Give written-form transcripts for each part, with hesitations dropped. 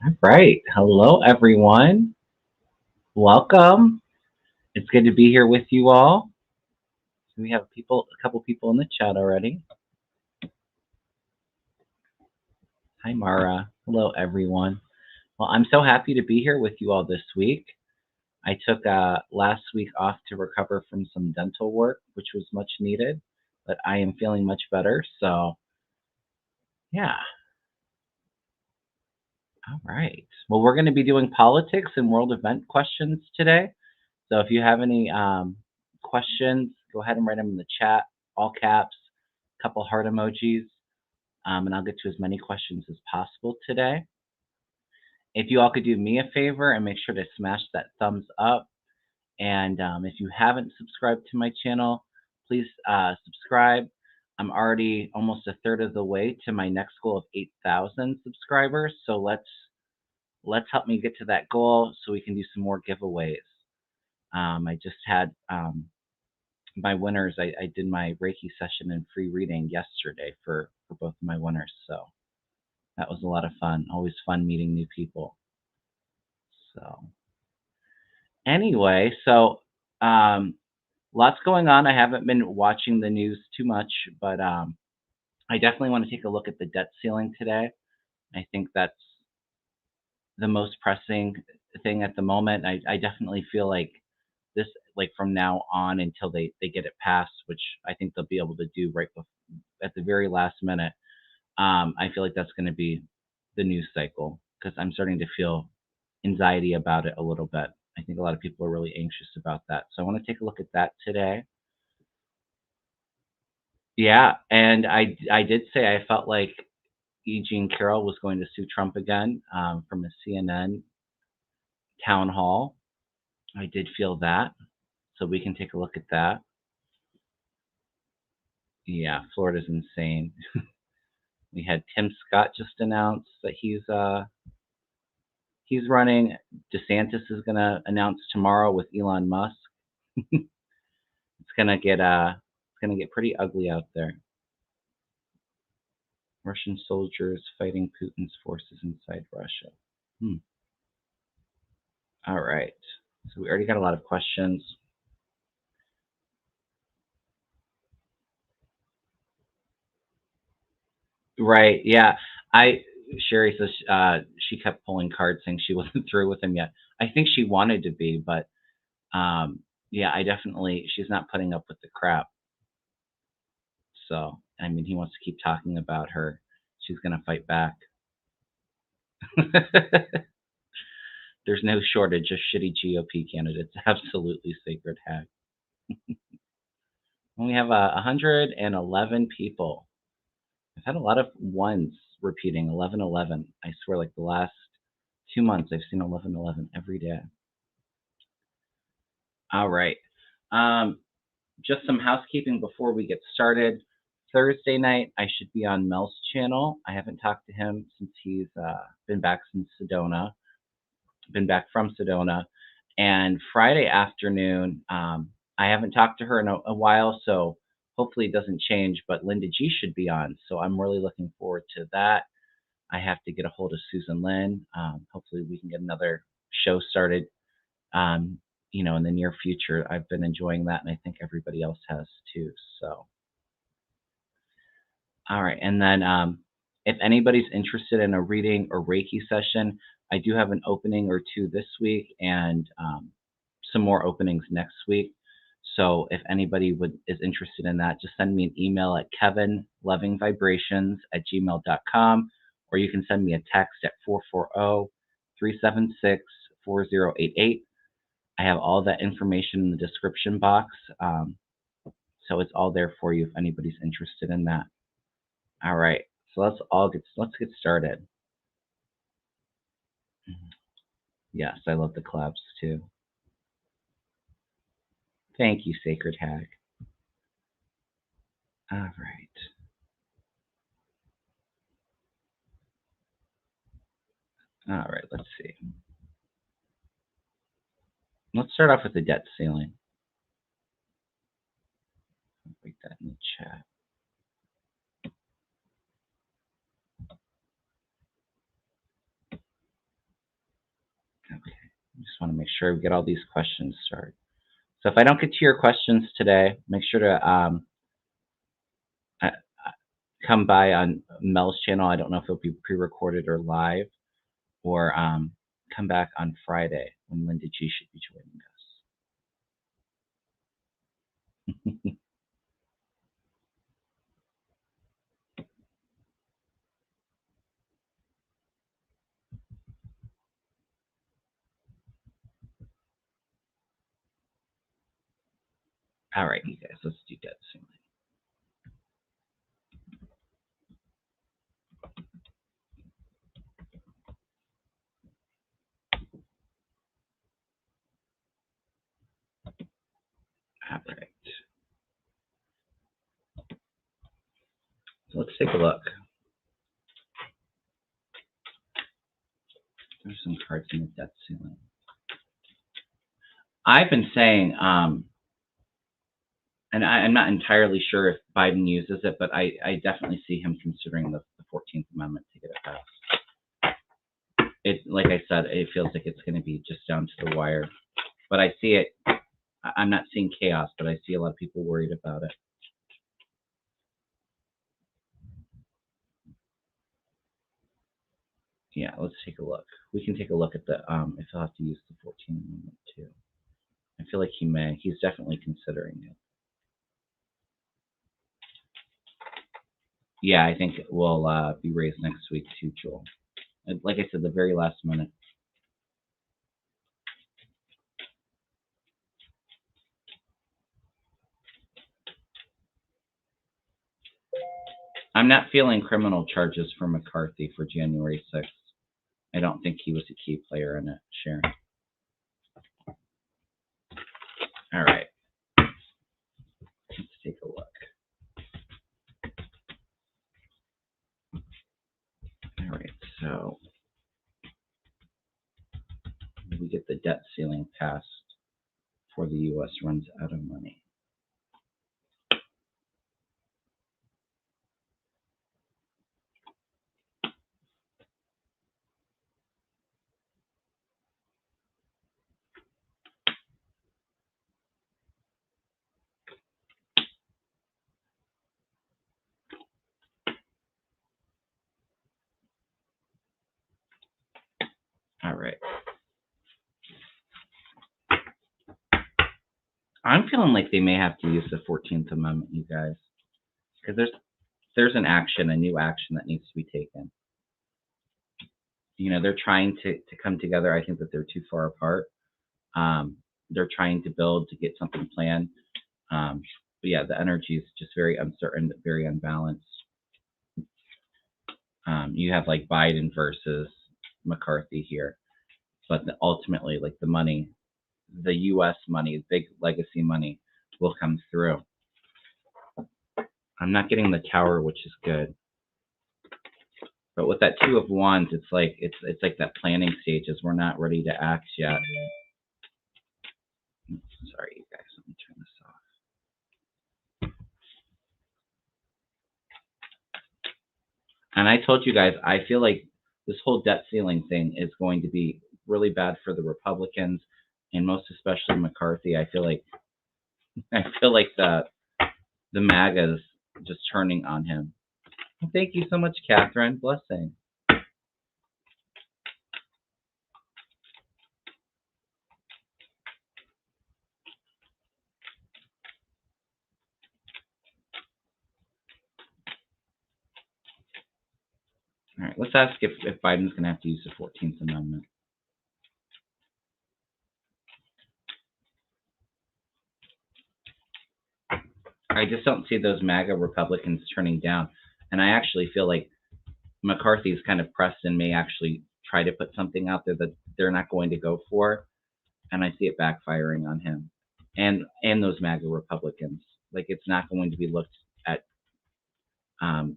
All right. Hello, everyone. Welcome. It's good to be here with you all. We have a couple people in the chat already. Hi, Mara. Hello, everyone. Well, I'm so happy to be here with you all this week. I took last week off to recover from some dental work, which was much needed, but I am feeling much better. So, yeah. All right. Well, we're going to be doing politics and world event questions today. So if you have any questions, go ahead and write them in the chat, all caps, a couple heart emojis, and I'll get to as many questions as possible today. If you all could do me a favor and make sure to smash that thumbs up. And if you haven't subscribed to my channel, please subscribe. I'm already almost a third of the way to my next goal of 8,000 subscribers. So let's help me get to that goal so we can do some more giveaways. I just had my winners. I did my Reiki session and free reading yesterday for both of my winners. So that was a lot of fun. Always fun meeting new people. So anyway, lots going on. I haven't been watching the news too much, but I definitely want to take a look at the debt ceiling today. I think that's the most pressing thing at the moment. I definitely feel like this, like from now on until they get it passed, which I think they'll be able to do right at the very last minute. I feel like that's going to be the news cycle because I'm starting to feel anxiety about it a little bit. I think a lot of people are really anxious about that. So I want to take a look at that today. Yeah, and I did say I felt like E. Jean Carroll was going to sue Trump again from a CNN town hall. I did feel that, so we can take a look at that. Yeah, Florida's insane. We had Tim Scott just announced that he's running. DeSantis is going to announce tomorrow with Elon Musk. It's gonna get pretty ugly out there. Russian soldiers fighting Putin's forces inside Russia. Hmm. All right. So we already got a lot of questions. Right. Yeah. I Sherry says she kept pulling cards saying she wasn't through with him yet. I think she wanted to be, but yeah, I definitely she's not putting up with the crap. So I mean, he wants to keep talking about her. She's gonna fight back. There's no shortage of shitty GOP candidates. Absolutely sacred hack. We have 111 people. I've had a lot of ones repeating 1111. I swear, like the last 2 months, I've seen 1111 every day. All right. Um, just some housekeeping before we get started. Thursday night, I should be on Mel's channel. I haven't talked to him since he's been back since Sedona, been back from Sedona. And Friday afternoon, I haven't talked to her in a while, so hopefully it doesn't change. But Linda G should be on, so I'm really looking forward to that. I have to get a hold of Susan Lynn. Hopefully, we can get another show started. Um, in the near future. I've been enjoying that, and I think everybody else has too. So, all right. And then, if anybody's interested in a reading or Reiki session, I do have an opening or two this week, and some more openings next week. So, if anybody is interested in that, just send me an email at kevinlovingvibrations@gmail.com, or you can send me a text at 440-376-4088. I have all that information in the description box. So it's all there for you if anybody's interested in that. All right. So let's get started. Yes, I love the collabs too. Thank you, Sacred Hag. All right. All right, let's see. Let's start off with the debt ceiling. I'll write that in the chat. just want to make sure we get all these questions started. So if I don't get to your questions today, make sure to uh, come by on Mel's channel. I don't know if it'll be pre-recorded or live, or come back on Friday when Linda G should be joining us. All right, you guys, let's do debt ceiling. All right. So let's take a look. There's some cards in the debt ceiling. I've been saying, and I'm not entirely sure if Biden uses it, but I definitely see him considering the 14th Amendment to get it passed. It, like I said, it feels like it's going to be just down to the wire. But I see it. I'm not seeing chaos, but I see a lot of people worried about it. Yeah, let's take a look. We can take a look at the if he'll have to use the 14th Amendment too. I feel like he may. He's definitely considering it. Yeah, I think it will be raised next week too, Joel. And like I said, the very last minute. I'm not feeling criminal charges for McCarthy for January 6th. I don't think he was a key player in it, Sharon. All right. Let's take a look. All right, so we get the debt ceiling passed before the U.S. runs out of money. All right. I'm feeling like they may have to use the 14th Amendment, you guys, because there's an action, a new action that needs to be taken. You know, they're trying to come together. I think that they're too far apart. They're trying to build to get something planned. But yeah, the energy is just very uncertain, very unbalanced. You have like Biden versus McCarthy here, but ultimately, like the money, the U.S. money, big legacy money, will come through. I'm not getting the Tower, which is good. But with that Two of Wands, it's like that planning stages. We're not ready to act yet. Sorry, you guys. Let me turn this off. And I told you guys, I feel like this whole debt ceiling thing is going to be really bad for the Republicans, and most especially McCarthy. I feel like the MAGA's just turning on him. Thank you so much, Catherine. Blessing. All right, let's ask if Biden's going to have to use the 14th Amendment. I just don't see those MAGA Republicans turning down. And I actually feel like McCarthy's kind of pressed and may actually try to put something out there that they're not going to go for. And I see it backfiring on him and those MAGA Republicans. Like, it's not going to be looked at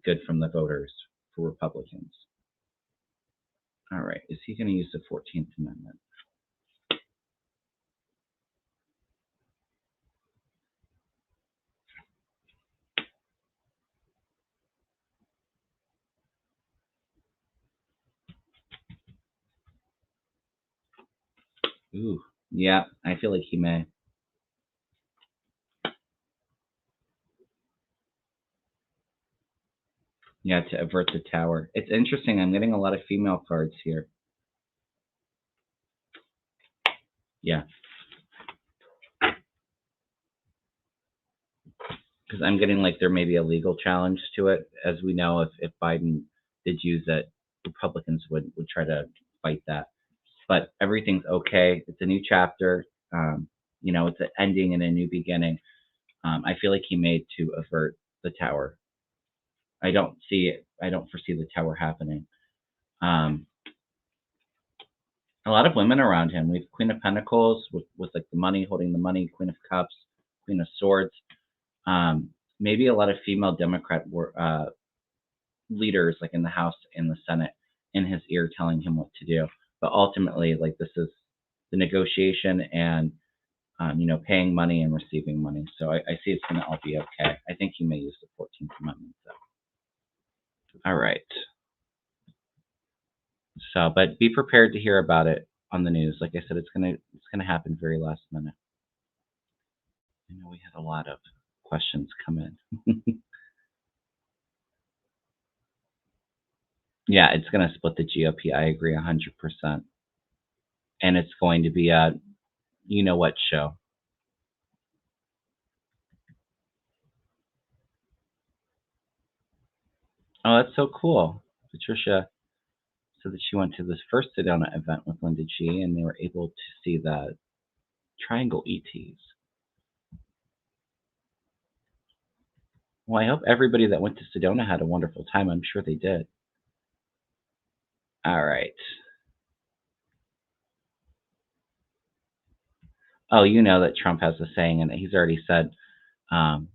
good from the voters for Republicans. All right, is he going to use the 14th Amendment? Ooh, yeah, I feel like he may. Yeah, to avert the tower. It's interesting. I'm getting a lot of female cards here. Yeah, because I'm getting like there may be a legal challenge to it. As we know, if Biden did use it, Republicans would try to fight that. But everything's okay. It's a new chapter. Um, it's an ending and a new beginning. I feel like he made to avert the tower. I don't see it. I don't foresee the tower happening. Um, a lot of women around him. We have Queen of Pentacles with like the money, holding the money, Queen of Cups, Queen of Swords. Um, Maybe a lot of female Democrat leaders, like in the House and the Senate, in his ear telling him what to do. But ultimately, like this is the negotiation and paying money and receiving money. So I see it's going to all be okay. I think he may use the 14th Amendment though. All right. So, but be prepared to hear about it on the news. Like I said, it's gonna happen very last minute. I know we had a lot of questions come in. Yeah, it's gonna split the GOP. I agree 100%. And it's going to be a you know what show. Oh, that's so cool. Patricia said that she went to this first Sedona event with Linda G, and they were able to see the triangle ETs. Well, I hope everybody that went to Sedona had a wonderful time. I'm sure they did. All right. Oh, you know that Trump has a saying, and he's already said um,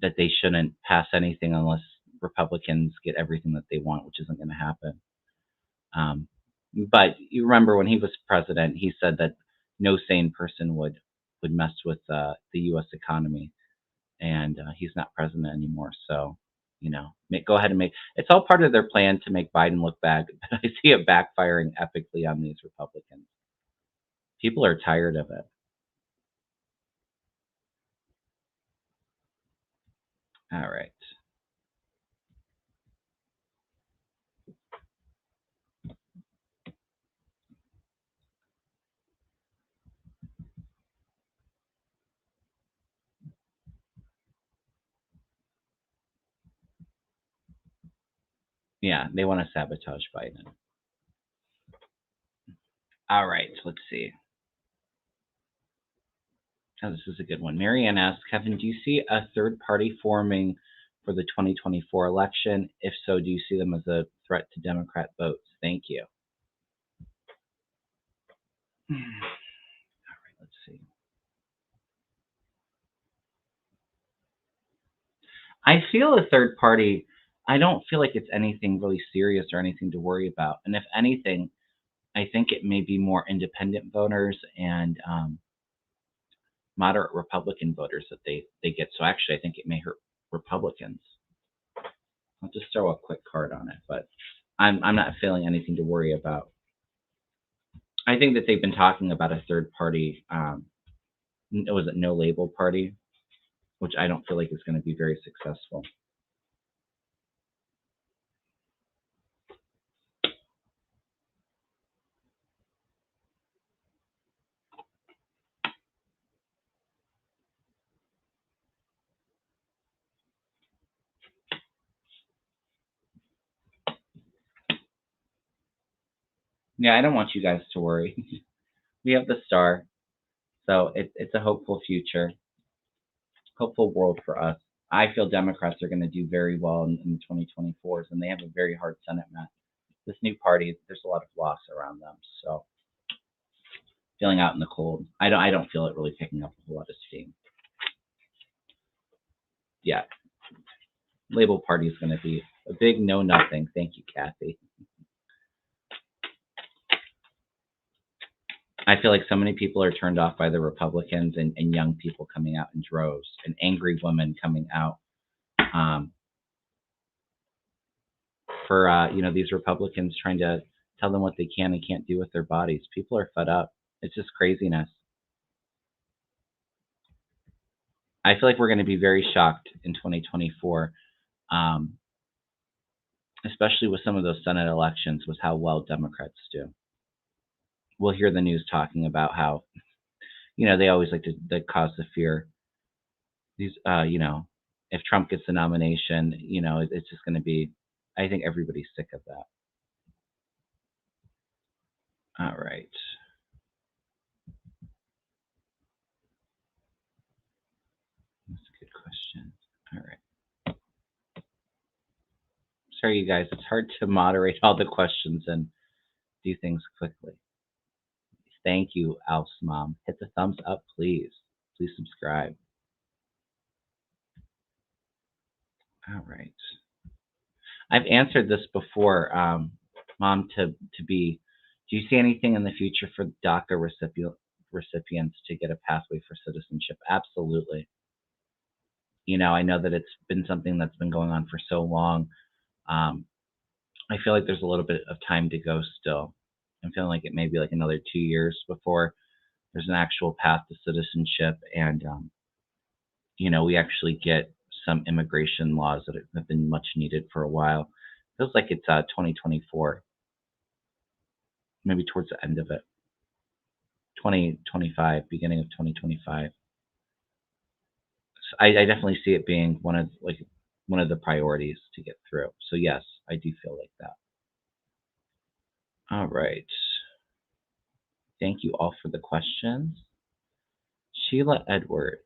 that they shouldn't pass anything unless Republicans get everything that they want, which isn't going to happen. Um, but you remember when he was president, he said that no sane person would mess with the U.S. economy, and he's not president anymore. So, go ahead and make it's all part of their plan to make Biden look bad. But I see it backfiring epically on these Republicans. People are tired of it. All right. Yeah, they want to sabotage Biden. All right, let's see. Oh, this is a good one. Marianne asks, Kevin, do you see a third party forming for the 2024 election? If so, do you see them as a threat to Democrat votes? Thank you. All right, let's see. I feel a third party. I don't feel like it's anything really serious or anything to worry about. And if anything, I think it may be more independent voters and moderate Republican voters that they get. So actually, I think it may hurt Republicans. I'll just throw a quick card on it, but I'm not feeling anything to worry about. I think that they've been talking about a third party. Was it no label party, which I don't feel like is going to be very successful. Yeah, I don't want you guys to worry. We have the star, so it's a hopeful future, hopeful world for us. I feel Democrats are going to do very well in the 2024s, and they have a very hard Senate match. This new party, there's a lot of loss around them, so feeling out in the cold. I don't feel it really picking up a whole lot of steam. Yeah, label party is going to be a big no nothing. Thank you, Kathy. I feel like so many people are turned off by the Republicans and young people coming out in droves and angry women coming out um, for these Republicans trying to tell them what they can and can't do with their bodies. People are fed up. It's just craziness. I feel like we're going to be very shocked in 2024, um, especially with some of those Senate elections, with how well Democrats do. We'll hear the news talking about how, they always like to cause the fear. These, if Trump gets the nomination, it's just going to be, I think everybody's sick of that. All right. That's a good question. All right. Sorry, you guys. It's hard to moderate all the questions and do things quickly. Thank you, Alf's mom. Hit the thumbs up, please. Please subscribe. All right. I've answered this before, Mom, to be. Do you see anything in the future for DACA recipients to get a pathway for citizenship? Absolutely. I know that it's been something that's been going on for so long. I feel like there's a little bit of time to go still. I'm feeling like it may be like another 2 years before there's an actual path to citizenship, and we actually get some immigration laws that have been much needed for a while. Feels like it's 2024, maybe towards the end of it, 2025, beginning of 2025. So I definitely see it being one of the priorities to get through. So yes, I do feel like that. All right. Thank you all for the questions. Sheila Edwards.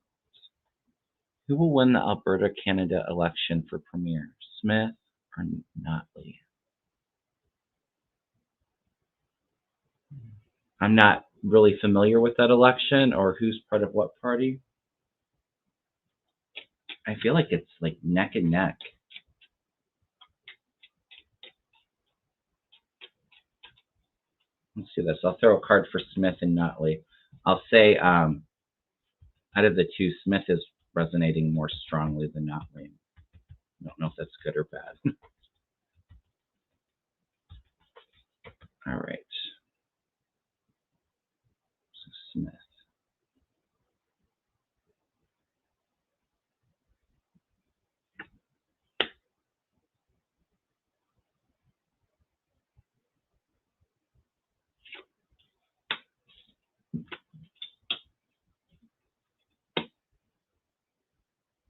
Who will win the Alberta, Canada election for Premier? Smith or Notley? I'm not really familiar with that election or who's part of what party. I feel like it's like neck and neck. Let's do this. I'll throw a card for Smith and Notley. I'll say out of the two, Smith is resonating more strongly than Notley. I don't know if that's good or bad. All right. So Smith.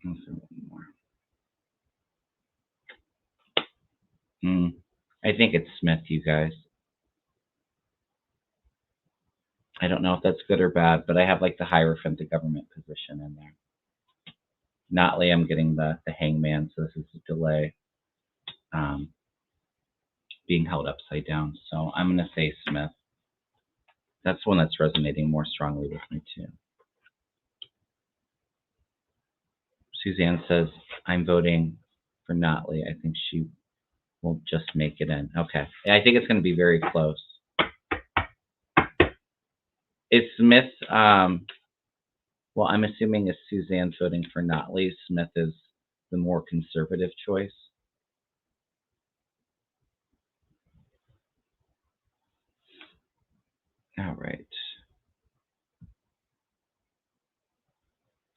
Let's do one more. I think it's Smith, you guys. I don't know if that's good or bad, but I have like the Hierophant, the government position in there. Notley, I'm getting the hangman, so this is a delay. Being held upside down. So I'm going to say Smith. That's one that's resonating more strongly with me too. Suzanne says, I'm voting for Notley. I think she will just make it in. Okay. I think it's going to be very close. Is Smith, well, I'm assuming if Suzanne's voting for Notley, Smith is the more conservative choice. All right.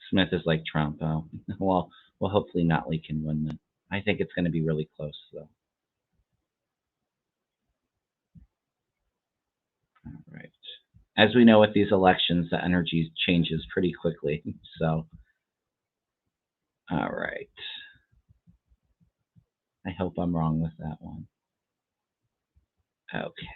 Smith is like Trump. Oh, well, hopefully Notley can win then. I think it's going to be really close, though. All right. As we know with these elections, the energy changes pretty quickly. So, all right. I hope I'm wrong with that one. Okay.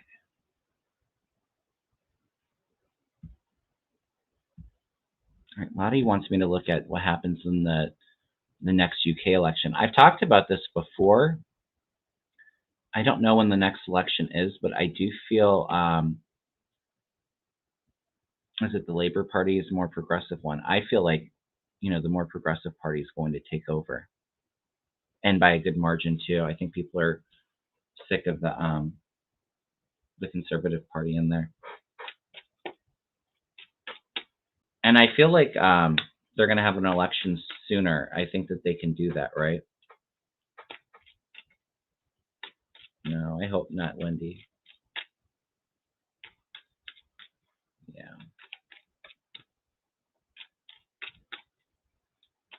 All right. Lottie wants me to look at what happens in the next UK election. I've talked about this before. I don't know when the next election is, but I do feel is it the Labour Party is a more progressive one? I feel like, the more progressive party is going to take over, and by a good margin too. I think people are sick of the Conservative Party in there, and I feel like they're going to have an election sooner. I think that they can do that, right? No, I hope not, Wendy. Yeah.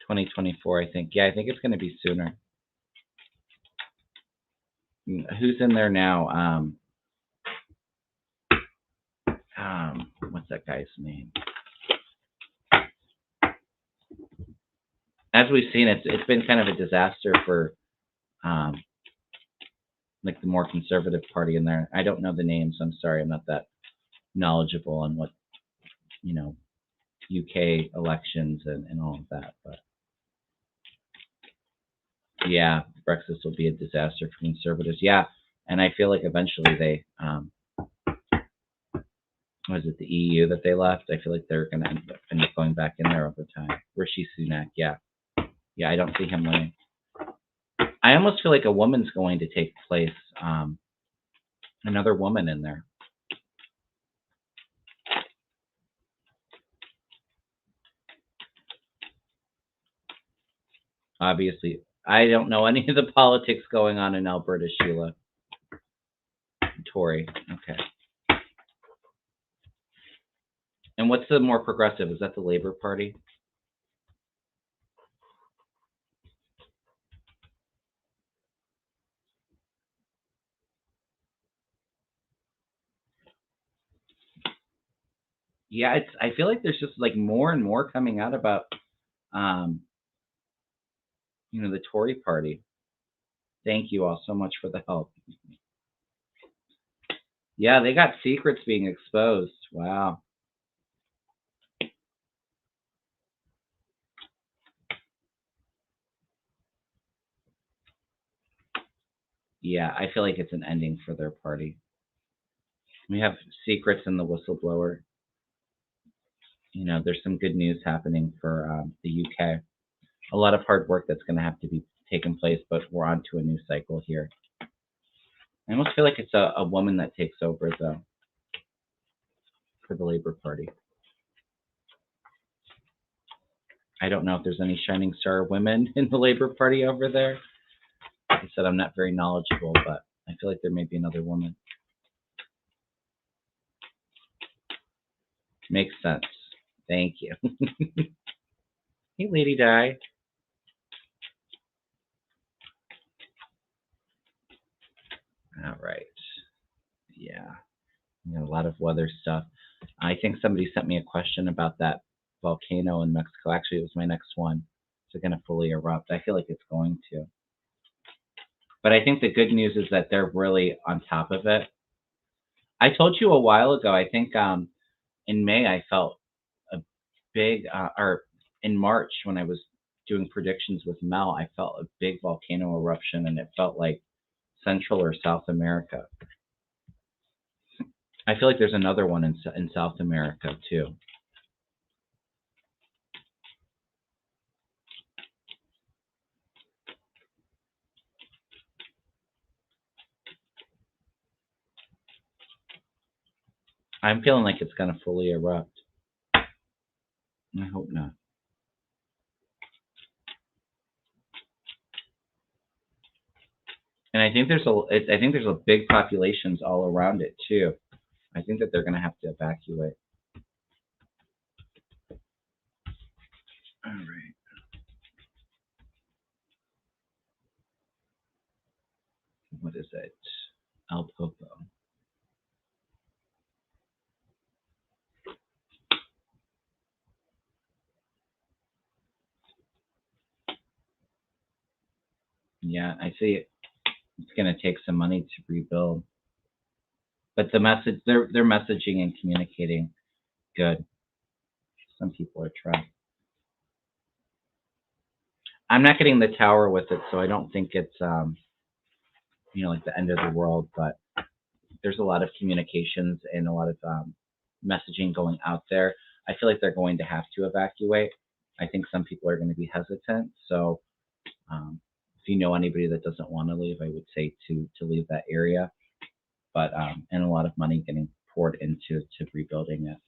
2024, I think. Yeah, I think it's going to be sooner. Who's in there now? What's that guy's name? As we've seen, it's been kind of a disaster for like the more conservative party in there. I don't know the names. I'm sorry, I'm not that knowledgeable on what UK elections and all of that. But yeah, Brexit will be a disaster for conservatives. Yeah, and I feel like eventually they was it the EU that they left? I feel like they're going to end up going back in there over time. Rishi Sunak, yeah. Yeah, I don't see him winning. I almost feel like a woman's going to take place, another woman in there. Obviously, I don't know any of the politics going on in Alberta, Sheila. Tory, okay. And what's the more progressive? Is that the Labour Party? Yeah, I feel like there's just like more and more coming out about the Tory party. Thank you all so much for the help. Yeah, they got secrets being exposed. Wow. Yeah, I feel like it's an ending for their party. We have secrets in the whistleblower. There's some good news happening for the UK. A lot of hard work that's going to have to be taken place, but we're on to a new cycle here. I almost feel like it's a woman that takes over for the Labour Party. I don't know if there's any shining star women in the Labour Party over there. Like I said, I'm not very knowledgeable, but I feel like there may be another woman. Makes sense. Thank you. Hey, Lady Di. All right. Yeah. A lot of weather stuff. I think somebody sent me a question about that volcano in Mexico. Actually, it was my next one. Is it going to fully erupt? I feel like it's going to. But I think the good news is that they're really on top of it. I told you a while ago, I think in May, I felt a big, or in March when I was doing predictions with Mel, I felt a big volcano eruption, and it felt like Central or South America. I feel like there's another one in South America too. I'm feeling like it's going to fully erupt. I hope not. And I think there's a big populations all around it too. I think that they're going to have to evacuate. All right. What is it? El Popo. Yeah, I see it. It's going to take some money to rebuild. But the message, they're messaging and communicating good. Some people are trying. I'm not getting the tower with it, so I don't think it's like the end of the world. But there's a lot of communications and a lot of messaging going out there. I feel like they're going to have to evacuate. I think some people are going to be hesitant. So if you know anybody that doesn't want to leave, I would say to leave that area. But and a lot of money getting poured into rebuilding it.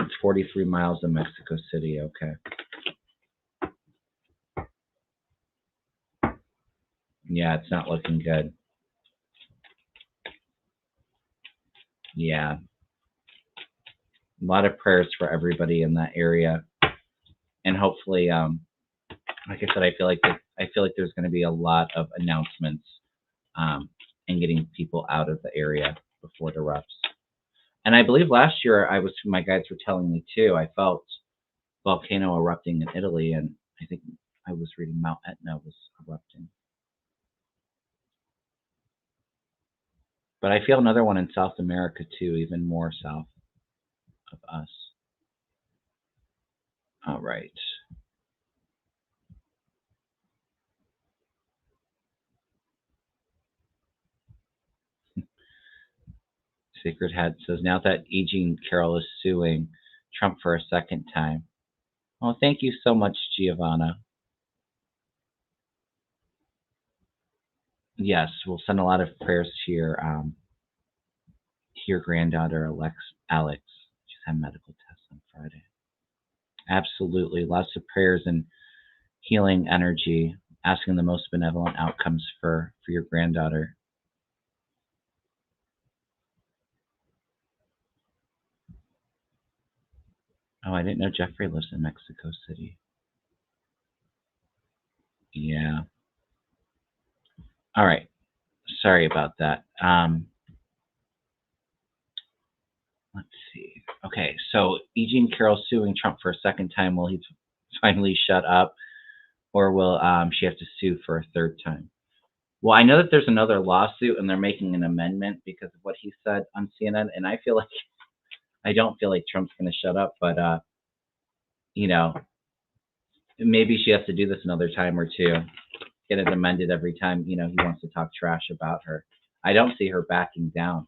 It's 43 miles of Mexico City. Okay. Yeah, it's not looking good. Yeah. A lot of prayers for everybody in that area. and hopefully, like I said, I feel like there's going to be a lot of announcements, and getting people out of the area before it erupts. And I believe last year my guides were telling me too. I felt volcano erupting in Italy, and I think I was reading Mount Etna was erupting. But I feel another one in South America too, even more south of us. All right. Sacred Head says now that E. Jean Carroll is suing Trump for a second time. Oh, thank you so much, Giovanna. Yes, we'll send a lot of prayers to your granddaughter, Alex. She's had medical tests on Friday. Absolutely, lots of prayers and healing energy, asking the most benevolent outcomes for your granddaughter. Oh, I didn't know Jeffrey lives in Mexico City. Yeah. All right. Sorry about that. Let's see. Okay, so E. Jean Carroll suing Trump for a second time. Will he finally shut up, or will she have to sue for a third time? Well, I know that there's another lawsuit, and they're making an amendment because of what he said on CNN, and I don't feel like Trump's going to shut up, but you know, maybe she has to do this another time or two, get it amended every time he wants to talk trash about her. I don't see her backing down.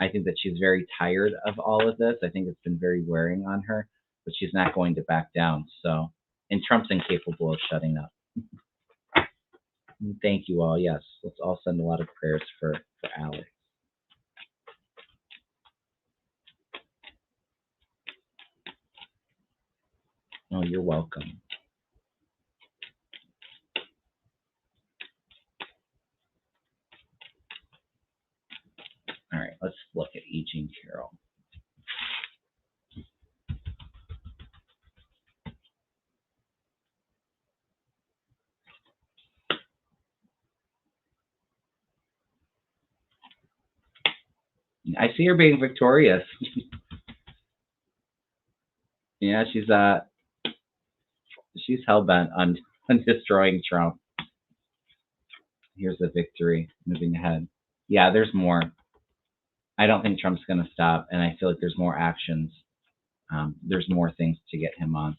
I think that she's very tired of all of this. I think it's been very wearing on her, but she's not going to back down. So, and Trump's incapable of shutting up. Thank you all. Yes, let's all send a lot of prayers for Alex. Oh, you're welcome. All right, let's look at E. Jean Carroll. I see her being victorious. Yeah, she's hell bent on destroying Trump. Here's a victory. Moving ahead. Yeah, there's more. I don't think Trump's going to stop, and I feel like there's more actions. There's more things to get him on.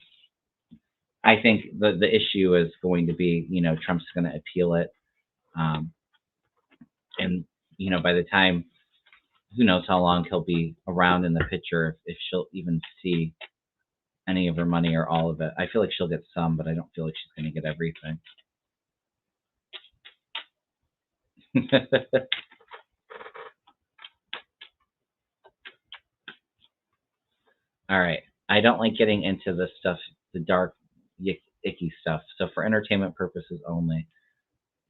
I think the issue is going to be, Trump's going to appeal it, and by the time, who knows how long he'll be around in the picture, if she'll even see any of her money or all of it. I feel like she'll get some, but I don't feel like she's going to get everything. All right. I don't like getting into this stuff, the dark, icky stuff. So for entertainment purposes only,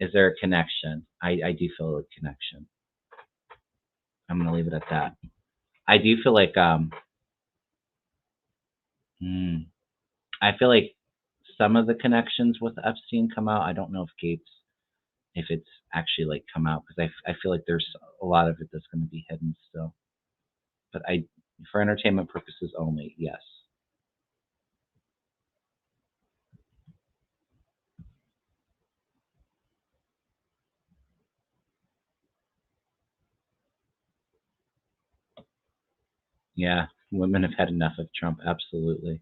is there a connection? I do feel a connection. I'm going to leave it at that. I do feel like I feel like some of the connections with Epstein come out. I don't know if it's actually like come out, because I feel like there's a lot of it that's going to be hidden still. But for entertainment purposes only, yes. Yeah, women have had enough of Trump. Absolutely.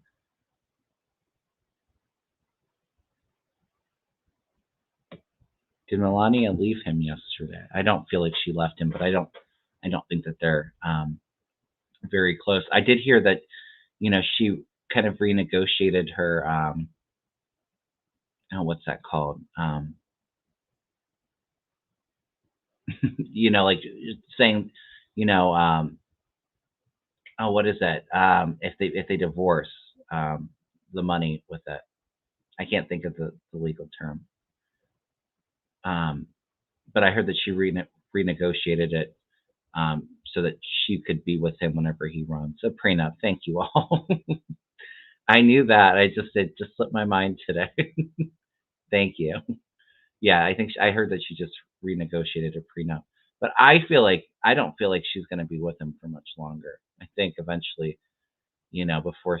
Did Melania leave him yesterday? I don't feel like she left him, but I don't think that they're very close. I did hear that she kind of renegotiated her what's that called? Like saying, oh, what is that? If they divorce, the money with it. I can't think of the legal term. But I heard that she renegotiated it, so that she could be with him whenever he runs. So prenup. Thank you all. I knew that. It just slipped my mind today. Thank you. Yeah, I think I heard that she just renegotiated a prenup. But I don't feel like she's going to be with him for much longer. I think eventually, before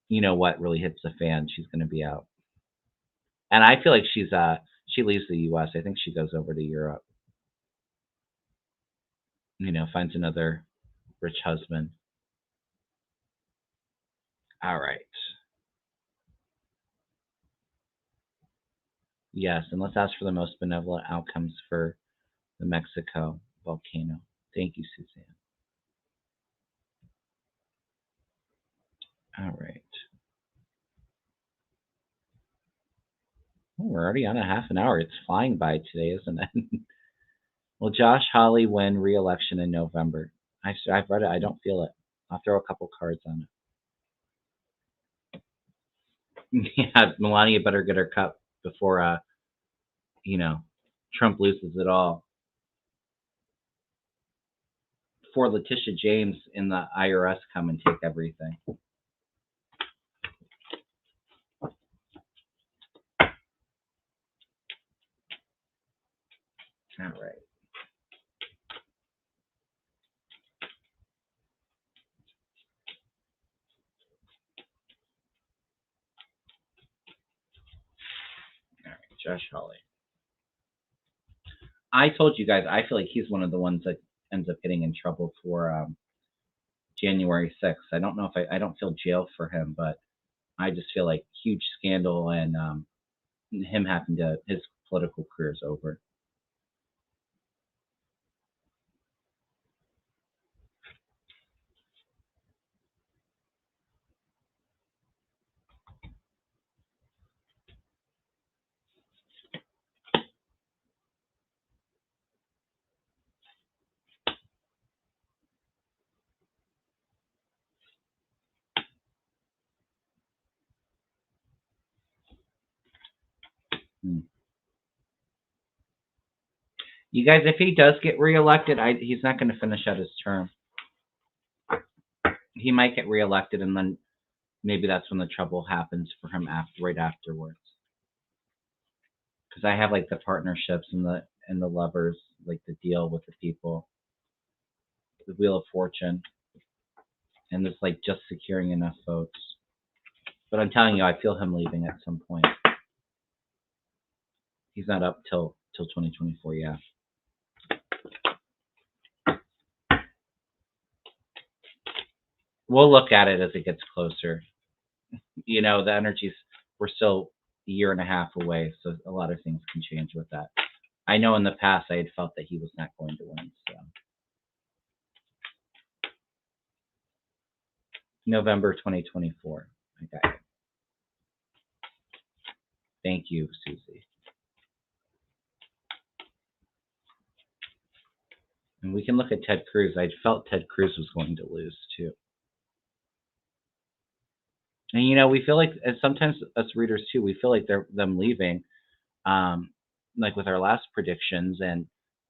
what really hits the fan, she's going to be out. And I feel like she leaves the U.S. I think she goes over to Europe. Finds another rich husband. All right. Yes, and let's ask for the most benevolent outcomes for the Mexico volcano. Thank you, Suzanne. All right. Oh, we're already on a half an hour. It's flying by today, isn't it? Will Josh Hawley win re-election in November? I've read it. I don't feel it. I'll throw a couple cards on it. Yeah, Melania better get her cup before you know, Trump loses it all. Before Letitia James and the IRS come and take everything. All right. All right, Josh Hawley. I told you guys, I feel like he's one of the ones that ends up getting in trouble for January 6th. I don't know if I don't feel jail for him, but I just feel like huge scandal and him having to his political career is over. Hmm. You guys, if he does get reelected, he's not going to finish out his term. He might get reelected, and then maybe that's when the trouble happens for him right afterwards. Because I have like the partnerships and the levers, like the deal with the people, the Wheel of Fortune, and it's like just securing enough votes. But I'm telling you, I feel him leaving at some point. He's not up till 2024. Yeah. We'll look at it as it gets closer. The energies, we're still a year and a half away, so a lot of things can change with that. I know in the past I had felt that he was not going to win. So November 2024. I got it. Thank you, Susie. And we can look at Ted Cruz. I felt Ted Cruz was going to lose too. And we feel like, and sometimes us readers too, we feel like they're them leaving, like with our last predictions, and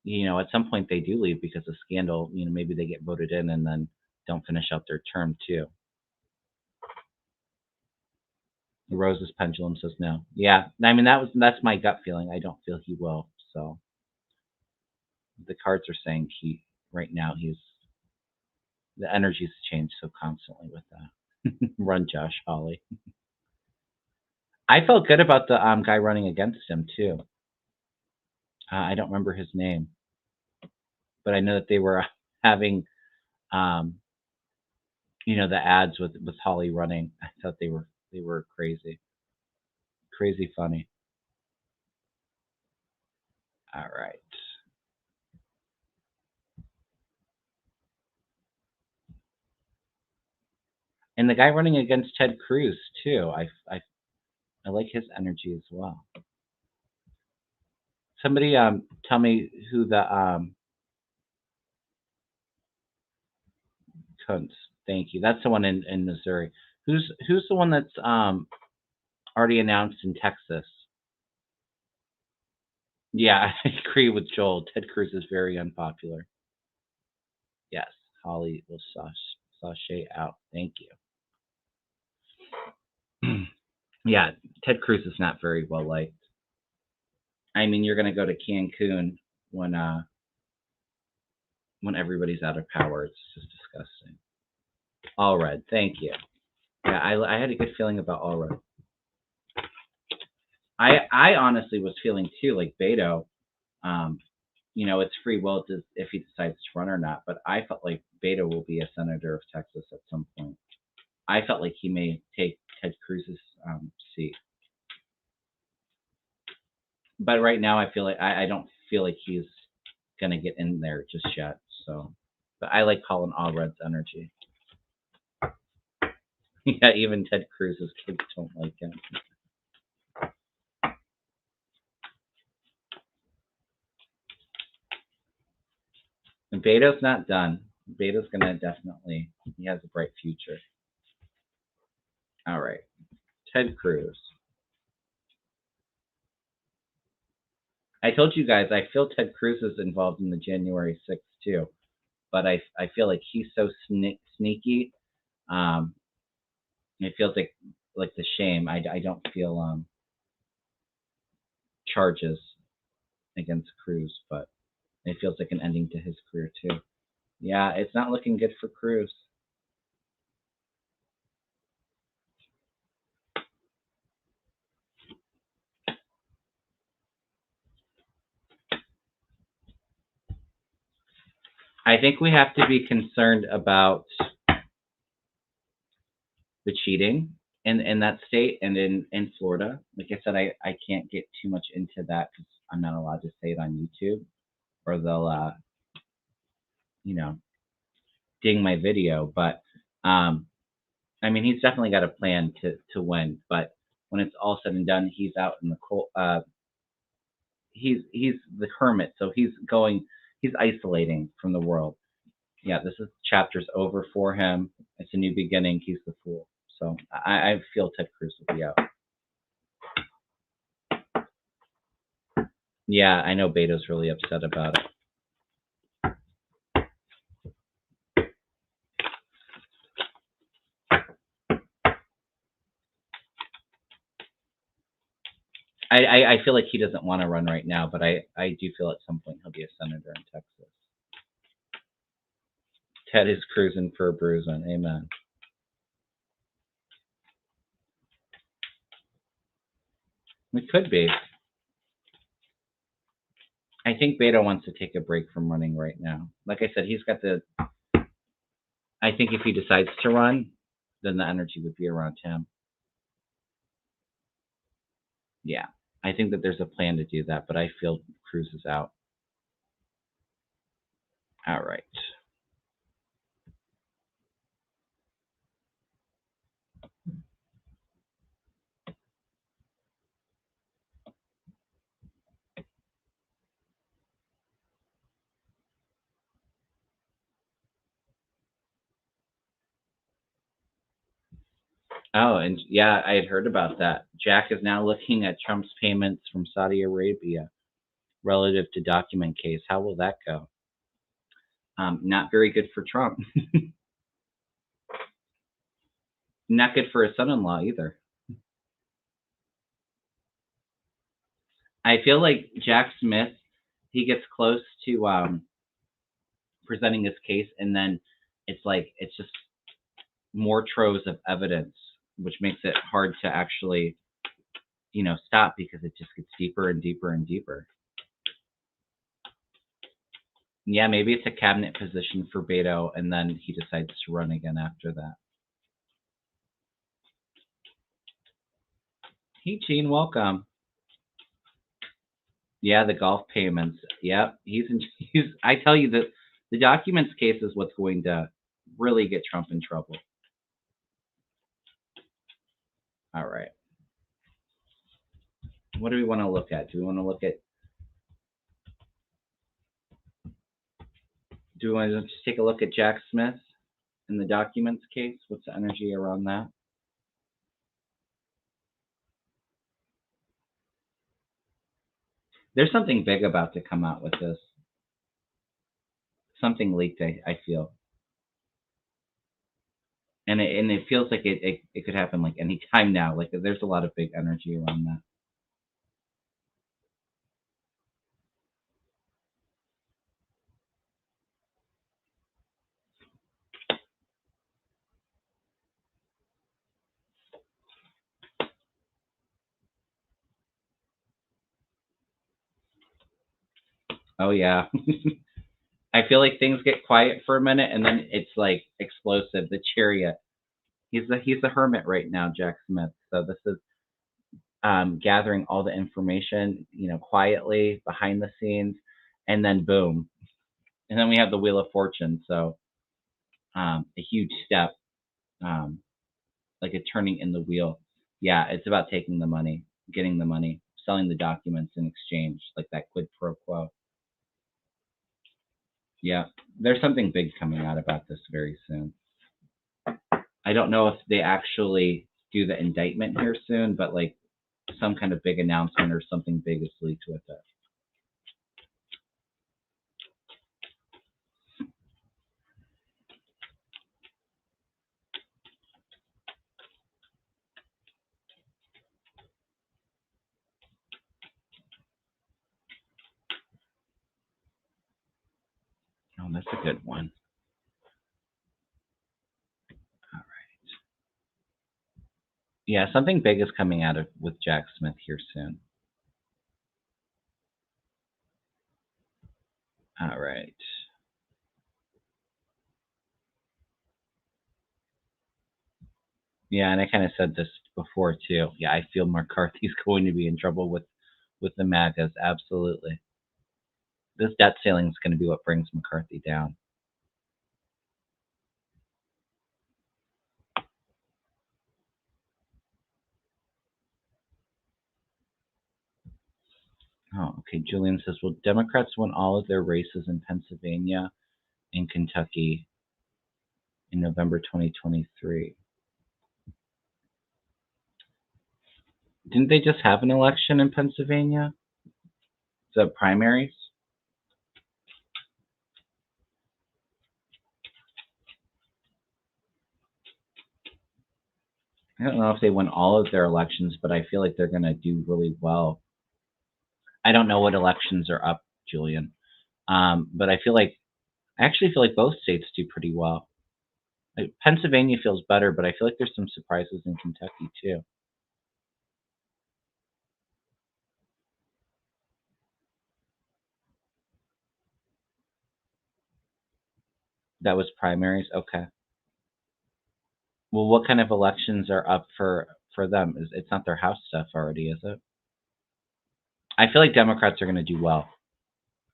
at some point they do leave because of scandal. Maybe they get voted in and then don't finish out their term too. Rose's pendulum says no. Yeah, I mean that's my gut feeling. I don't feel he will. So the cards are saying right now the energy's changed so constantly with that. Run, Josh Hawley. I felt good about the guy running against him too. I don't remember his name, but I know that they were having, um, the ads with Holly running. I thought they were crazy, crazy funny. All right. And the guy running against Ted Cruz too. I like his energy as well. Somebody tell me who the Kuntz. Thank you. That's the one in Missouri. Who's the one that's already announced in Texas? Yeah, I agree with Joel. Ted Cruz is very unpopular. Yes, Holly will sashay out. Thank you. Yeah, Ted Cruz is not very well liked. I mean, you're going to go to Cancun when everybody's out of power. It's just disgusting. All red, thank you. Yeah, I had a good feeling about all red. I honestly was feeling too like Beto. Um, it's free will if he decides to run or not. But I felt like Beto will be a senator of Texas at some point. I felt like he may take Ted Cruz's seat. But right now, I feel like I don't feel like he's gonna get in there just yet. So, but I like Colin Allred's energy. Yeah, even Ted Cruz's kids don't like him. And Beto's not done. Beto's gonna definitely. He has a bright future. All right, Ted Cruz. I told you guys I feel Ted Cruz is involved in the January 6th too, but I feel like he's so sneaky. Um, it feels like the shame. I don't feel charges against Cruz, but it feels like an ending to his career too. Yeah, it's not looking good for Cruz. I think we have to be concerned about the cheating in that state and in Florida. Like I said, I can't get too much into that because I'm not allowed to say it on YouTube, or they'll you know ding my video. But I mean, he's definitely got a plan to win. But when it's all said and done, he's out in the cold. He's the hermit, so he's isolating from the world. Yeah, this is chapter's over for him. It's a new beginning. He's the fool. So I feel Ted Cruz will be out. Yeah, I know Beto's really upset about it. I feel like he doesn't want to run right now, but I do feel at some point he'll be a senator in Texas. Ted is cruising for a bruising. Amen. It could be. I think Beto wants to take a break from running right now. Like I said, he's got the. I think if he decides to run, then the energy would be around him. Yeah, I think that there's a plan to do that, but I feel Cruz is out. All right. Oh, and yeah, I had heard about that. Jack is now looking at Trump's payments from Saudi Arabia relative to document case. How will that go? Not very good for Trump. Not good for his son-in-law either. I feel like Jack Smith, he gets close to presenting his case, and then it's just more troves of evidence, which makes it hard to actually stop because it just gets deeper and deeper and deeper. Yeah, maybe it's a cabinet position for Beto, and then he decides to run again after that. Hey, Gene, welcome. Yeah, the golf payments. Yep, he's. I tell you that the documents case is what's going to really get Trump in trouble. All right. What do we want to look at? Do we want to look at? Do we want to just take a look at Jack Smith in the documents case? What's the energy around that? There's something big about to come out with this. Something leaked. I feel. And it feels like it could happen like any time now. Like there's a lot of big energy around that. Oh yeah. I feel like things get quiet for a minute and then it's like explosive. The chariot. He's a hermit right now, Jack Smith. So this is gathering all the information, quietly behind the scenes, and then boom, and then we have the Wheel of Fortune. So a huge step, um, like a turning in the wheel. Yeah, it's about taking the money, getting the money, selling the documents in exchange, like that quid pro quo. Yeah, there's something big coming out about this very soon. I don't know if they actually do the indictment here soon, but like some kind of big announcement or something big is leaked with it. Oh, that's a good one. All right. Yeah, something big is coming out of with Jack Smith here soon. All right. Yeah, and I kind of said this before too. Yeah, I feel McCarthy's going to be in trouble with the MAGAs. Absolutely. This debt ceiling is going to be what brings McCarthy down. Oh, okay. Julian says, "Well, Democrats won all of their races in Pennsylvania and Kentucky in November 2023. Didn't they just have an election in Pennsylvania? The primaries? I don't know if they won all of their elections, but I feel like they're going to do really well. I don't know what elections are up, Julian, but I actually feel like both states do pretty well. Like, Pennsylvania feels better, but I feel like there's some surprises in Kentucky too. That was primaries. Okay. Well, what kind of elections are up for them? Is it's not their House stuff already, is it? I feel like Democrats are going to do well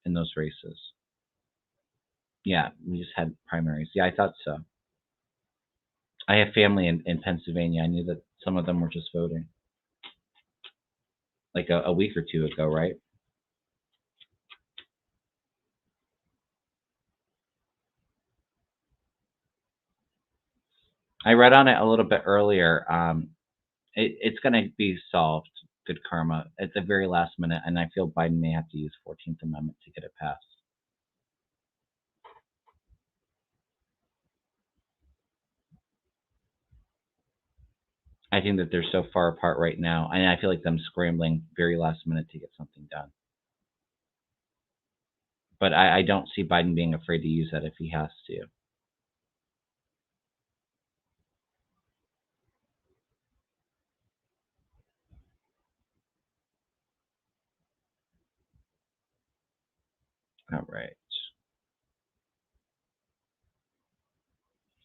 in those races. Yeah, we just had primaries. Yeah, I thought so. I have family in Pennsylvania. I knew that some of them were just voting like a week or two ago, right? I read on it a little bit earlier. It's going to be solved. Good karma at the very last minute, and I feel Biden may have to use 14th Amendment to get it passed. I think that they're so far apart right now, and I feel like them scrambling very last minute to get something done. But I don't see Biden being afraid to use that if he has to. All right.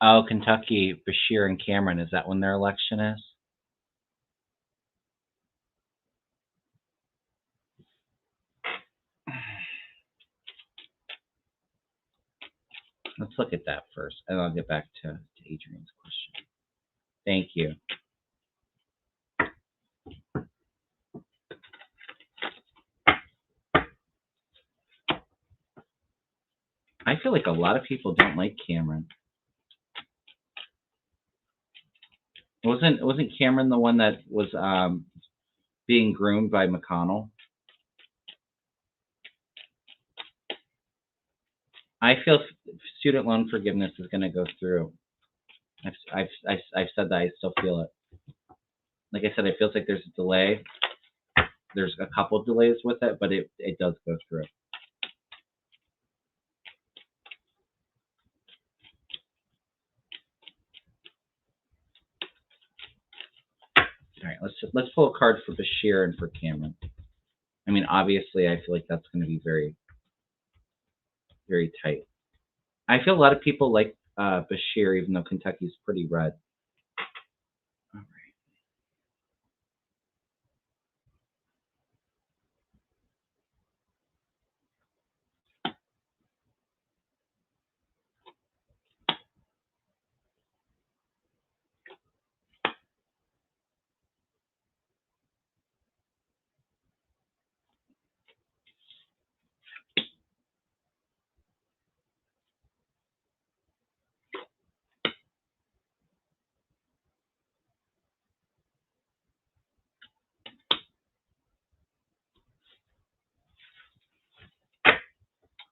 Oh, Kentucky, Bashir and Cameron. Is that when their election is? Let's look at that first, and I'll get back to Adrian's question. Thank you. I feel like a lot of people don't like Cameron. Wasn't Cameron the one that was being groomed by McConnell? I feel student loan forgiveness is going to go through. I've said that I still feel it. Like I said, it feels like there's a delay. There's a couple of delays with it, but it does go through. All right, let's pull a card for Bashir and for Cameron. I mean, obviously, I feel like that's going to be very, very tight. I feel a lot of people like Bashir, even though Kentucky's pretty red. All right.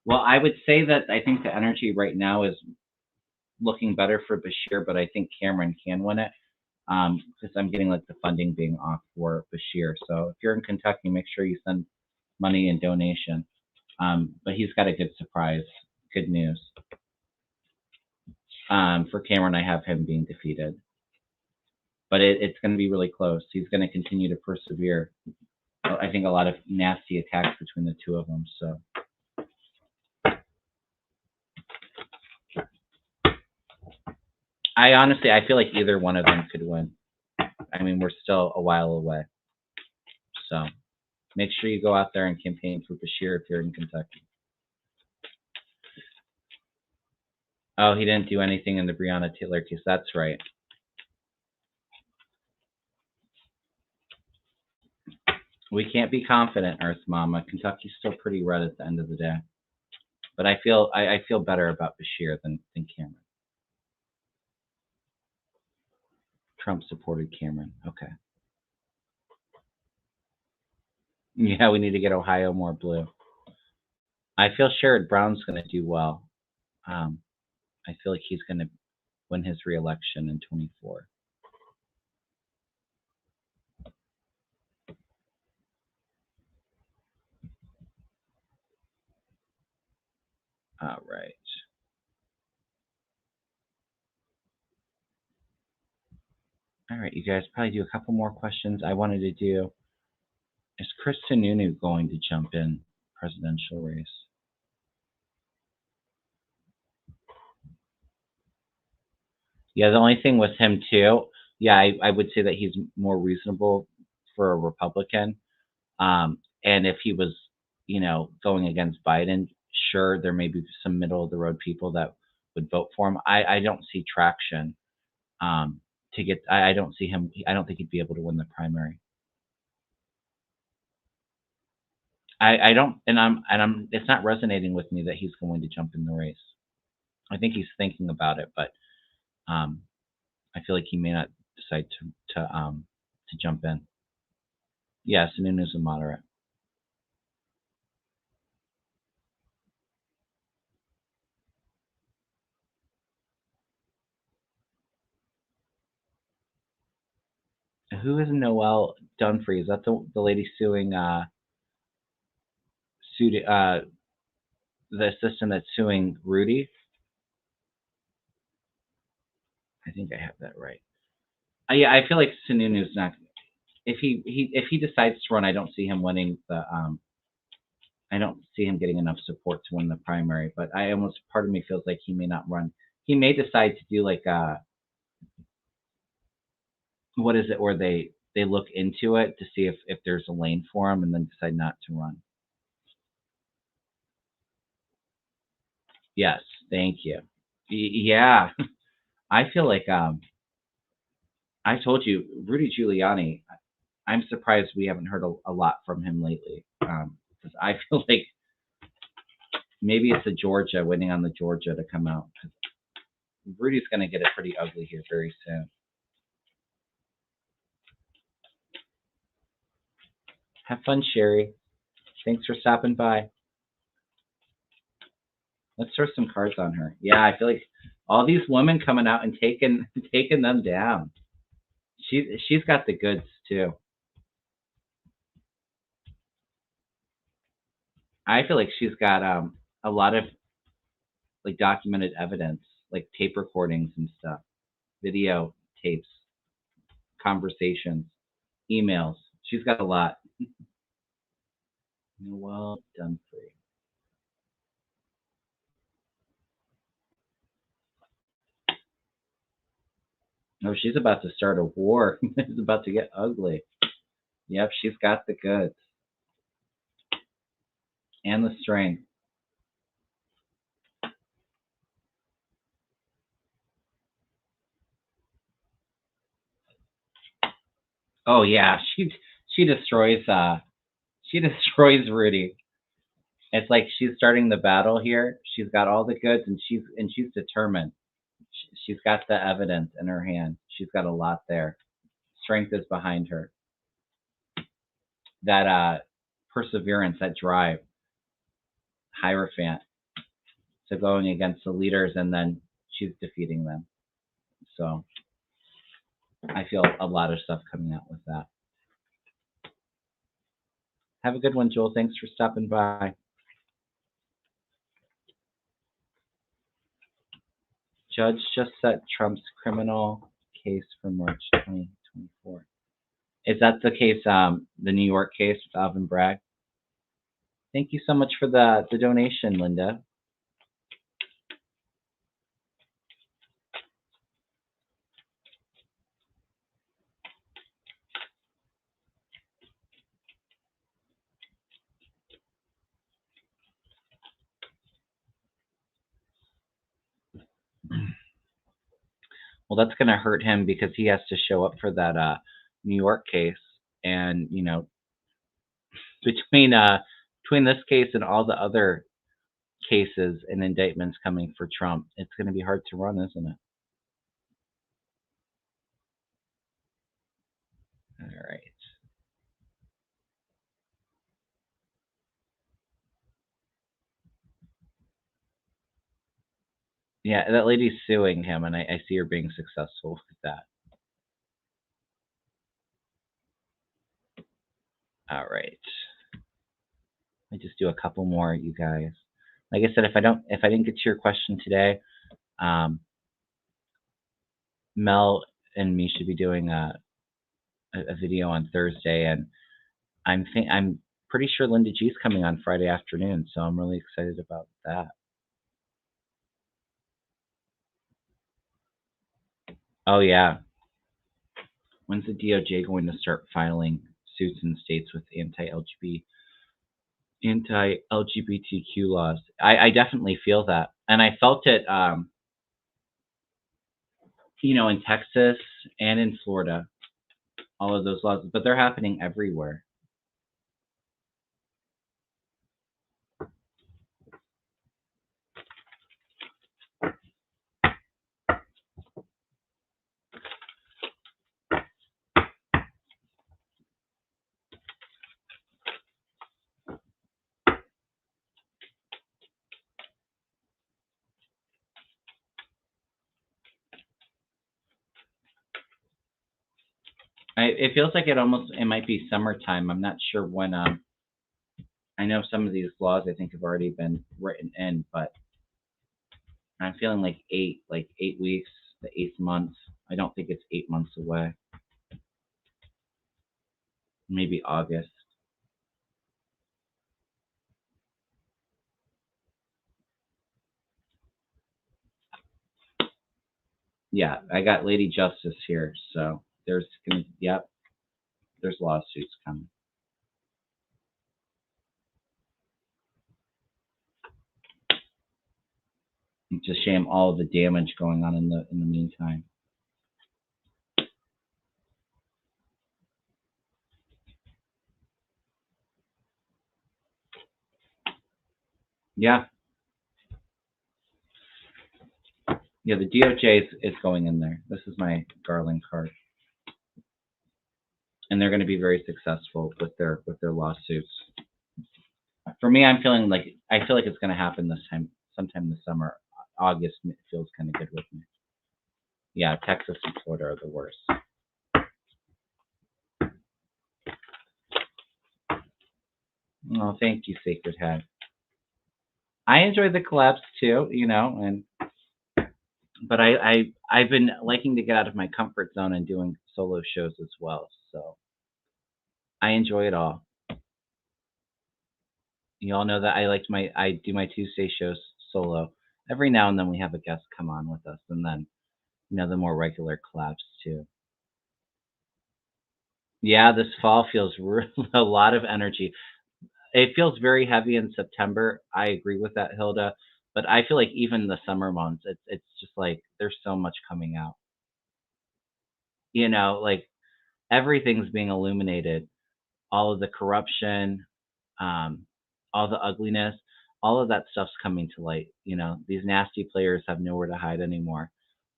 Well, I would say that I think the energy right now is looking better for Bashir, but I think Cameron can win it because I'm getting like the funding being off for Bashir. So if you're in Kentucky, make sure you send money and donation. But he's got a good surprise, good news. For Cameron, I have him being defeated, but it's going to be really close. He's going to continue to persevere. I think a lot of nasty attacks between the two of them. So. I feel like either one of them could win. I mean, we're still a while away. So make sure you go out there and campaign for Bashir if you're in Kentucky. Oh, he didn't do anything in the Breonna Taylor case. That's right. We can't be confident, Earth Mama. Kentucky's still pretty red at the end of the day. But I feel better about Bashir than Cameron. Trump supported Cameron. Okay. Yeah, we need to get Ohio more blue. I feel Sherrod Brown's going to do well. I feel like he's going to win his re-election in 24. All right. All right, you guys probably do a couple more questions. I wanted to do, is Chris Sununu going to jump in presidential race? Yeah, the only thing with him too, yeah, I would say that he's more reasonable for a Republican. And if he was, going against Biden, sure, there may be some middle of the road people that would vote for him. I don't see traction to get. I don't see him. I don't think he'd be able to win the primary. I don't, and I'm. It's not resonating with me that he's going to jump in the race. I think he's thinking about it, but I feel like he may not decide to jump in. Yes, Nunu's a moderate. Who is Noelle Dunphy? Is that the lady suing the assistant that's suing Rudy? I think I have that right. Yeah, I feel like Sununu's not. If he decides to run, I don't see him winning the. I don't see him getting enough support to win the primary. But part of me feels like he may not run. He may decide to do like what is it where they look into it to see if there's a lane for him and then decide not to run. Yes, thank you. Yeah, I feel like I told you, Rudy Giuliani. I'm surprised we haven't heard a lot from him lately. Because I feel like maybe it's the Georgia, waiting on the Georgia to come out. Rudy's going to get it pretty ugly here very soon. Have fun, Sherry. Thanks for stopping by. Let's throw some cards on her. Yeah, I feel like All these women coming out and taking them down. She's got the goods too. I feel like she's got a lot of like documented evidence, like tape recordings and stuff, video tapes, conversations, emails. She's got a lot. Well done for you. No, she's about to start a war. It's about to get ugly. Yep, she's got the goods and the strength. Oh yeah, she destroys she destroys Rudy. It's like she's starting the battle here. She's got all the goods and she's determined. She's got the evidence in her hand. She's got a lot there. Strength is behind her. That perseverance, that drive, Hierophant. So going against the leaders and then she's defeating them. So I feel a lot of stuff coming out with that. Have a good one, Joel. Thanks for stopping by. Judge just set Trump's criminal case for March 2024. Is that the case, the New York case with Alvin Bragg? Thank you so much for the donation, Linda. Well, that's going to hurt him because he has to show up for that New York case, and you know, between this case and all the other cases and indictments coming for Trump, it's going to be hard to run, isn't it? All right. Yeah, that lady's suing him, and I see her being successful with that. All right. Let me just do a couple more, you guys. Like I said, if I didn't get to your question today, um, Mel and me should be doing a video on Thursday, and I'm pretty sure Linda G's coming on Friday afternoon, so I'm really excited about that. Oh yeah, when's the DOJ going to start filing suits in states with anti-LGBTQ laws? I definitely feel that, and I felt it, in Texas and in Florida, all of those laws, but they're happening everywhere. It feels like it might be summertime. I'm not sure when. I know some of these laws I think have already been written in, but I'm feeling like 8 weeks, the 8th month. I don't think it's 8 months away. Maybe August. Yeah, I got Lady Justice here, so there's lawsuits coming. It's a shame all of the damage going on in the meantime. Yeah. Yeah, the DOJ is going in there. This is my Garland card. And they're going to be very successful with their lawsuits. For me, I feel like it's going to happen this time, sometime this summer. August feels kind of good with me. Yeah, Texas and Florida are the worst. Oh, thank you, Sacred Head. I enjoy the collabs too, and but I've been liking to get out of my comfort zone and doing solo shows as well. So I enjoy it all. You all know that I do my Tuesday shows solo. Every now and then we have a guest come on with us, and then the more regular collabs too. Yeah, this fall feels a lot of energy. It feels very heavy in September. I agree with that, Hilda. But I feel like even the summer months, it's just like there's so much coming out. Like everything's being illuminated. All of the corruption, um, all the ugliness, all of that stuff's coming to light. These nasty players have nowhere to hide anymore,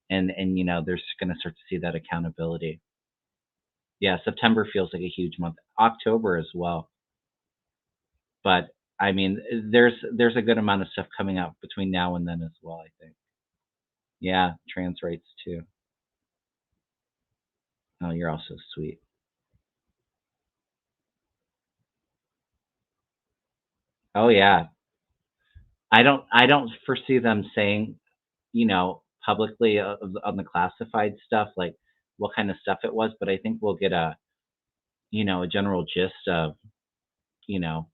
and they're going to start to see that accountability. Yeah, September feels like a huge month. October as well, but I mean, there's a good amount of stuff coming out between now and then as well. I think. Yeah, trans rights too. Oh, you're also sweet. Oh yeah, I don't foresee them saying publicly on the classified stuff, like what kind of stuff it was, but I think we'll get a general gist of, you know,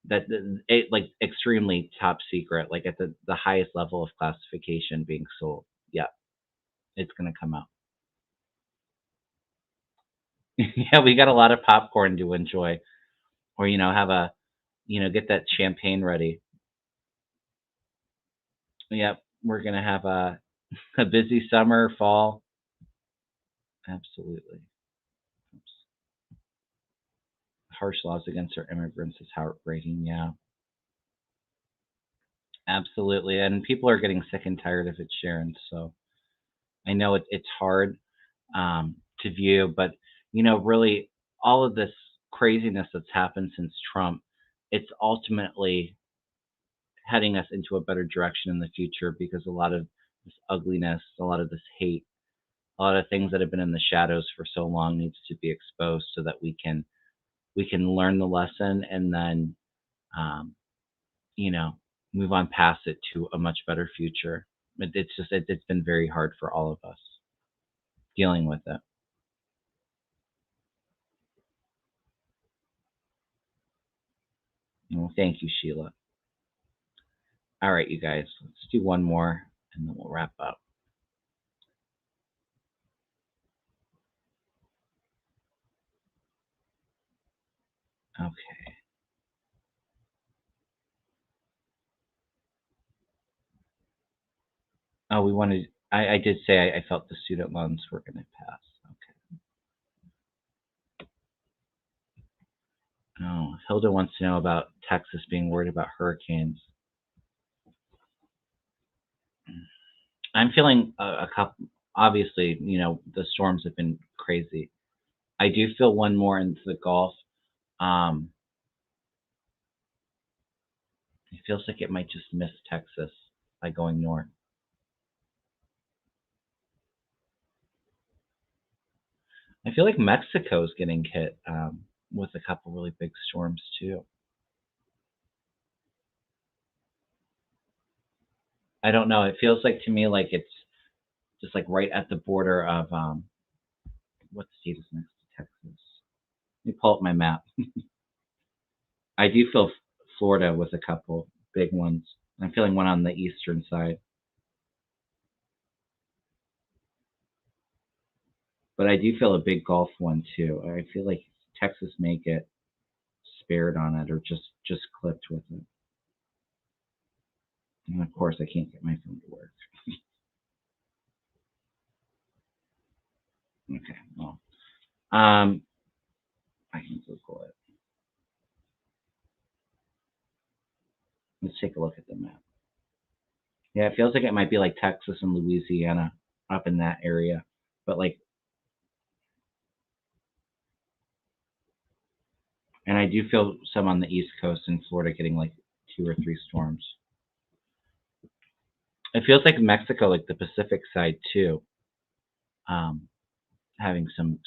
that it like extremely top secret, like at the highest level of classification being sold. Yeah, it's gonna come out. Yeah, we got a lot of popcorn to enjoy, or have get that champagne ready. Yep, we're gonna have a busy summer, fall. Absolutely. Oops. Harsh laws against our immigrants is heartbreaking. Yeah, absolutely. And people are getting sick and tired of it, Sharon. So I know it's hard to view, but really, all of this craziness that's happened since Trump, it's ultimately heading us into a better direction in the future because a lot of this ugliness, a lot of this hate, a lot of things that have been in the shadows for so long needs to be exposed so that we can learn the lesson and then um, you know move on past it to a much better future. It's been very hard for all of us dealing with it. Well, thank you, Sheila. All right, you guys, let's do one more and then we'll wrap up. Okay. Oh, we wanted. I did say I felt the student loans were going to pass. Okay. Oh, Hilda wants to know about Texas being worried about hurricanes. I'm feeling a couple. Obviously, the storms have been crazy. I do feel one more into the Gulf. Um, it feels like it might just miss Texas by going north. I feel like Mexico's getting hit with a couple really big storms too. I don't know. It feels like to me like it's just like right at the border of what state is next to Texas? Let me pull up my map. I do feel Florida with a couple big ones. I'm feeling one on the eastern side, but I do feel a big Gulf one too. I feel like Texas may get spared on it or just clipped with it. And of course, I can't get my phone to work. Okay, well, um, I can Google it. Let's take a look at the map. Yeah, it feels like it might be like Texas and Louisiana up in that area, but like, and I do feel some on the East Coast in Florida getting like two or three storms. It feels like Mexico, like the Pacific side too, um, having some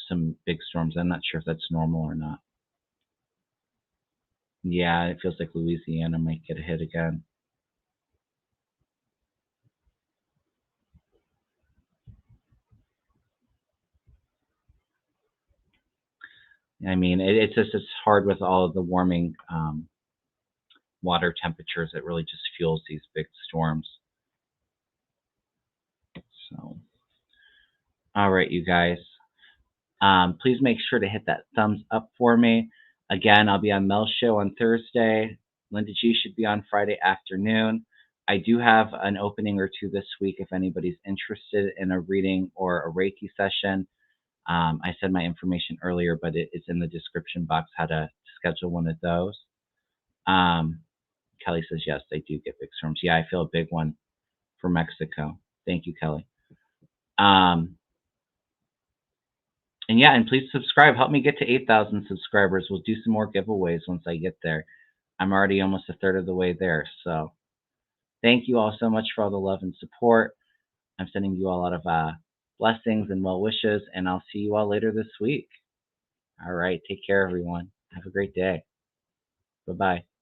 big storms. I'm not sure if that's normal or not. Yeah, it feels like Louisiana might get a hit again. I mean, it's hard with all of the warming water temperatures. It really just fuels these big storms. So, all right, you guys. Please make sure to hit that thumbs up for me. Again, I'll be on Mel's show on Thursday. Linda G should be on Friday afternoon. I do have an opening or two this week if anybody's interested in a reading or a Reiki session. I said my information earlier, but it's in the description box how to schedule one of those. Kelly says, yes, they do get big storms. Yeah, I feel a big one for Mexico. Thank you, Kelly. And yeah, and please subscribe. Help me get to 8,000 subscribers. We'll do some more giveaways once I get there. I'm already almost a third of the way there. So thank you all so much for all the love and support. I'm sending you all a lot of blessings and well wishes, and I'll see you all later this week. All right. Take care, everyone. Have a great day. Bye bye.